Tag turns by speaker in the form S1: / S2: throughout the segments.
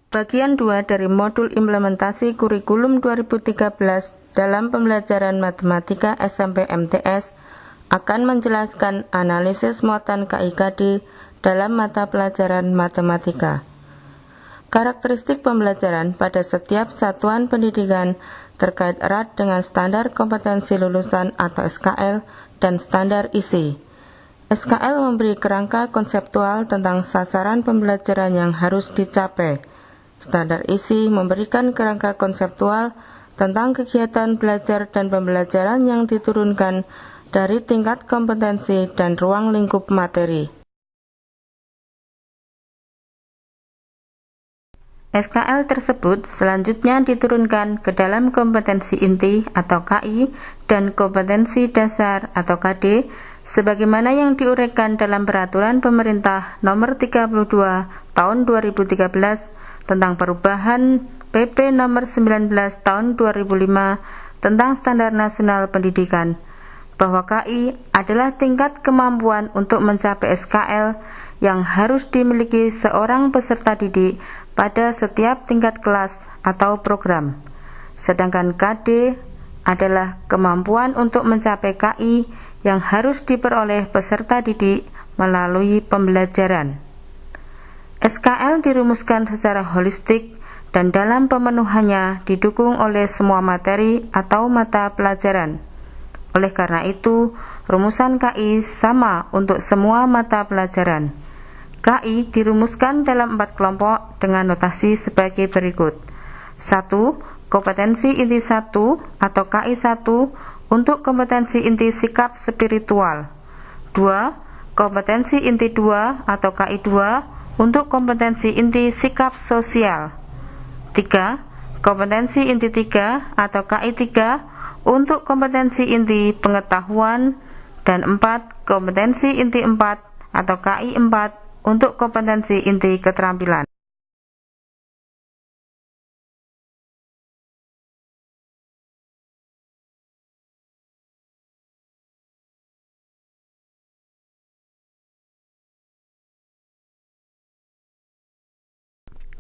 S1: Bagian 2 dari modul implementasi kurikulum 2013 dalam pembelajaran matematika SMP MTS akan menjelaskan analisis muatan KIKD dalam mata pelajaran matematika. Karakteristik pembelajaran pada setiap satuan pendidikan terkait erat dengan standar kompetensi lulusan atau SKL dan standar isi. SKL memberi kerangka konseptual tentang sasaran pembelajaran yang harus dicapai. Standar isi memberikan kerangka konseptual tentang kegiatan belajar dan pembelajaran yang diturunkan dari tingkat kompetensi dan ruang lingkup materi. SKL tersebut selanjutnya diturunkan ke dalam kompetensi inti atau KI dan kompetensi dasar atau KD sebagaimana yang diuraikan dalam Peraturan Pemerintah Nomor 32 Tahun 2013 tentang perubahan PP Nomor 19 Tahun 2005 tentang Standar Nasional Pendidikan, bahwa KI adalah tingkat kemampuan untuk mencapai SKL yang harus dimiliki seorang peserta didik pada setiap tingkat kelas atau program. Sedangkan KD adalah kemampuan untuk mencapai KI yang harus diperoleh peserta didik melalui pembelajaran. SKL dirumuskan secara holistik dan dalam pemenuhannya didukung oleh semua materi atau mata pelajaran. Oleh karena itu, rumusan KI sama untuk semua mata pelajaran. KI dirumuskan dalam 4 kelompok dengan notasi sebagai berikut. 1. Kompetensi inti 1 atau KI 1 untuk kompetensi inti sikap spiritual. 2. Kompetensi inti 2 atau KI 2 untuk kompetensi inti sikap sosial. 3. Kompetensi inti 3 atau KI 3 untuk kompetensi inti pengetahuan. Dan 4. Kompetensi inti 4 atau KI 4 untuk kompetensi inti keterampilan.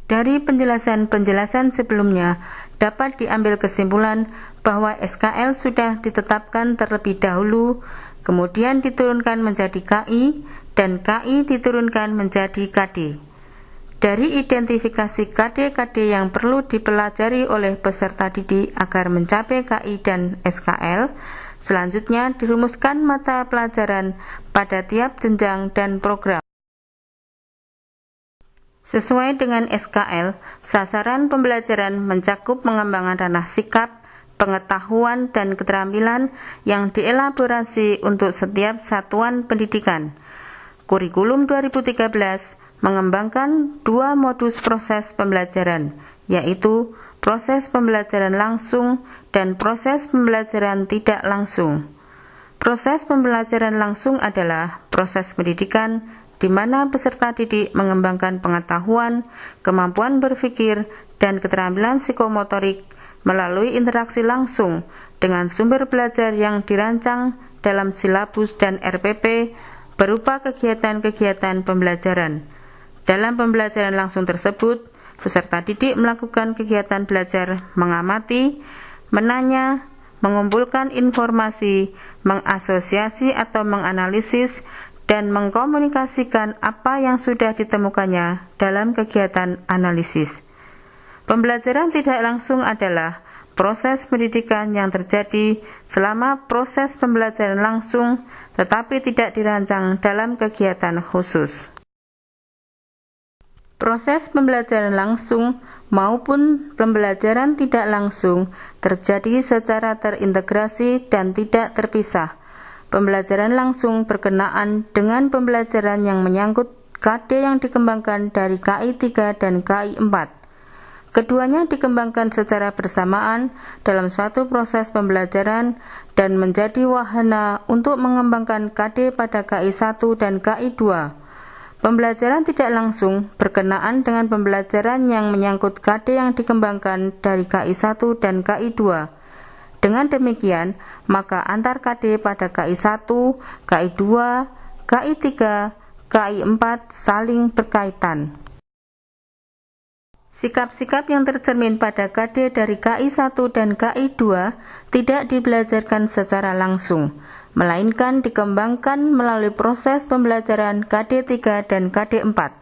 S1: Dari penjelasan-penjelasan sebelumnya, dapat diambil kesimpulan bahwa SKL sudah ditetapkan terlebih dahulu, kemudian diturunkan menjadi KI, dan KI diturunkan menjadi KD. Dari identifikasi KD-KD yang perlu dipelajari oleh peserta didik agar mencapai KI dan SKL, selanjutnya dirumuskan mata pelajaran pada tiap jenjang dan program. Sesuai dengan SKL, sasaran pembelajaran mencakup pengembangan ranah sikap, pengetahuan, dan keterampilan yang dielaborasi untuk setiap satuan pendidikan. Kurikulum 2013 mengembangkan 2 modus proses pembelajaran, yaitu proses pembelajaran langsung dan proses pembelajaran tidak langsung. Proses pembelajaran langsung adalah proses pendidikan di mana peserta didik mengembangkan pengetahuan, kemampuan berpikir, dan keterampilan psikomotorik melalui interaksi langsung dengan sumber belajar yang dirancang dalam silabus dan RPP berupa kegiatan-kegiatan pembelajaran. Dalam pembelajaran langsung tersebut, peserta didik melakukan kegiatan belajar mengamati, menanya, mengumpulkan informasi, mengasosiasi atau menganalisis, dan mengkomunikasikan apa yang sudah ditemukannya dalam kegiatan analisis. Pembelajaran tidak langsung adalah proses pendidikan yang terjadi selama proses pembelajaran langsung tetapi tidak dirancang dalam kegiatan khusus. Proses pembelajaran langsung maupun pembelajaran tidak langsung terjadi secara terintegrasi dan tidak terpisah. Pembelajaran langsung berkenaan dengan pembelajaran yang menyangkut KD yang dikembangkan dari KI 3 dan KI 4. Keduanya dikembangkan secara bersamaan dalam suatu proses pembelajaran dan menjadi wahana untuk mengembangkan KD pada KI 1 dan KI 2. Pembelajaran tidak langsung berkenaan dengan pembelajaran yang menyangkut KD yang dikembangkan dari KI 1 dan KI 2. Dengan demikian, maka antar KD pada KI 1, KI 2, KI 3, KI 4 saling berkaitan. Sikap-sikap yang tercermin pada KD dari KI 1 dan KI 2 tidak dibelajarkan secara langsung, melainkan dikembangkan melalui proses pembelajaran KD 3 dan KD 4.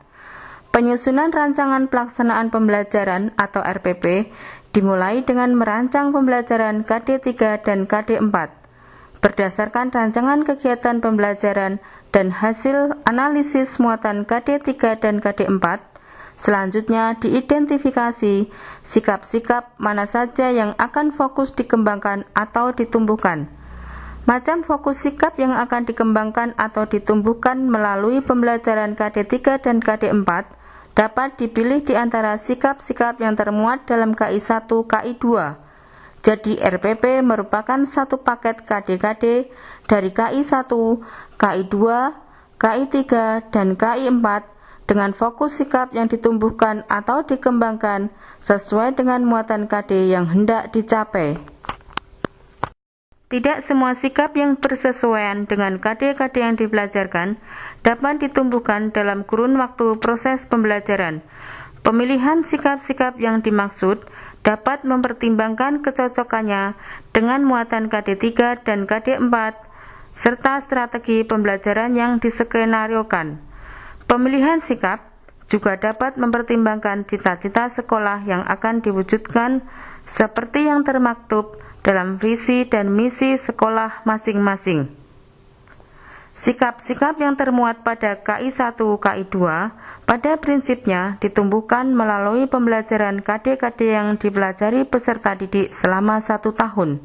S1: Penyusunan rancangan pelaksanaan pembelajaran atau RPP dimulai dengan merancang pembelajaran KD 3 dan KD 4. Berdasarkan rancangan kegiatan pembelajaran dan hasil analisis muatan KD 3 dan KD 4, selanjutnya diidentifikasi sikap-sikap mana saja yang akan fokus dikembangkan atau ditumbuhkan. Macam fokus sikap yang akan dikembangkan atau ditumbuhkan melalui pembelajaran KD 3 dan KD 4 dapat dipilih di antara sikap-sikap yang termuat dalam KI 1, KI 2. Jadi RPP merupakan satu paket KD-KD dari KI 1, KI 2, KI 3, dan KI 4 dengan fokus sikap yang ditumbuhkan atau dikembangkan sesuai dengan muatan KD yang hendak dicapai. Tidak semua sikap yang bersesuaian dengan KD-KD yang dipelajarkan dapat ditumbuhkan dalam kurun waktu proses pembelajaran. Pemilihan sikap-sikap yang dimaksud dapat mempertimbangkan kecocokannya dengan muatan KD 3 dan KD 4 serta strategi pembelajaran yang diskenariokan. Pemilihan sikap juga dapat mempertimbangkan cita-cita sekolah yang akan diwujudkan seperti yang termaktub dalam visi dan misi sekolah masing-masing. Sikap-sikap yang termuat pada KI 1, KI 2 pada prinsipnya ditumbuhkan melalui pembelajaran KD-KD yang dipelajari peserta didik selama 1 tahun.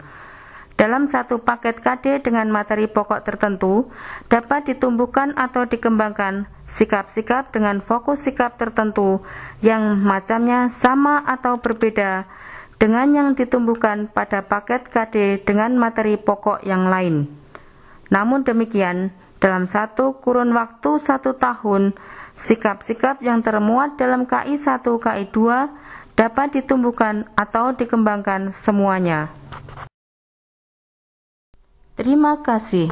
S1: Dalam satu paket KD dengan materi pokok tertentu, dapat ditumbuhkan atau dikembangkan sikap-sikap dengan fokus sikap tertentu yang macamnya sama atau berbeda dengan yang ditumbuhkan pada paket KD dengan materi pokok yang lain. Namun demikian, dalam satu kurun waktu 1 tahun, sikap-sikap yang termuat dalam KI 1, KI 2 dapat ditumbuhkan atau dikembangkan semuanya. Terima kasih.